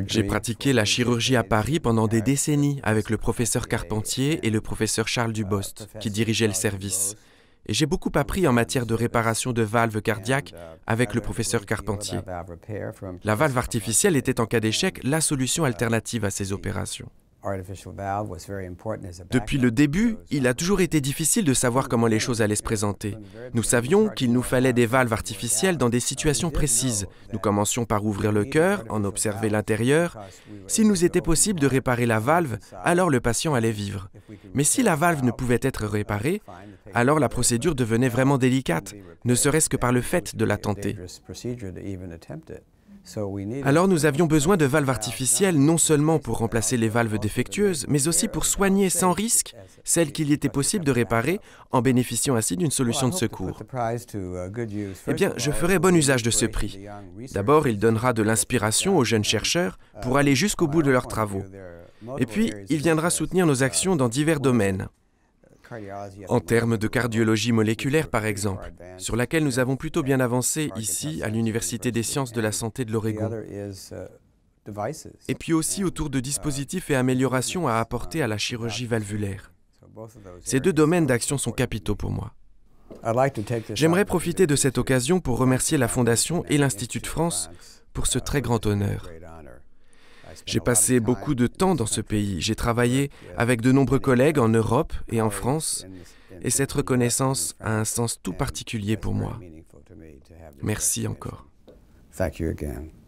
J'ai pratiqué la chirurgie à Paris pendant des décennies avec le professeur Carpentier et le professeur Charles Dubost, qui dirigeaient le service. Et j'ai beaucoup appris en matière de réparation de valves cardiaques avec le professeur Carpentier. La valve artificielle était en cas d'échec la solution alternative à ces opérations. Depuis le début, il a toujours été difficile de savoir comment les choses allaient se présenter. Nous savions qu'il nous fallait des valves artificielles dans des situations précises. Nous commencions par ouvrir le cœur, en observer l'intérieur. S'il nous était possible de réparer la valve, alors le patient allait vivre. Mais si la valve ne pouvait être réparée, alors la procédure devenait vraiment délicate, ne serait-ce que par le fait de la tenter. Alors nous avions besoin de valves artificielles non seulement pour remplacer les valves défectueuses, mais aussi pour soigner sans risque celles qu'il était possible de réparer en bénéficiant ainsi d'une solution de secours. Eh bien, je ferai bon usage de ce prix. D'abord, il donnera de l'inspiration aux jeunes chercheurs pour aller jusqu'au bout de leurs travaux. Et puis, il viendra soutenir nos actions dans divers domaines. En termes de cardiologie moléculaire, par exemple, sur laquelle nous avons plutôt bien avancé ici à l'Université des sciences de la santé de l'Oregon. Et puis aussi autour de dispositifs et améliorations à apporter à la chirurgie valvulaire. Ces deux domaines d'action sont capitaux pour moi. J'aimerais profiter de cette occasion pour remercier la Fondation et l'Institut de France pour ce très grand honneur. J'ai passé beaucoup de temps dans ce pays. J'ai travaillé avec de nombreux collègues en Europe et en France, et cette reconnaissance a un sens tout particulier pour moi. Merci encore. Thank you again.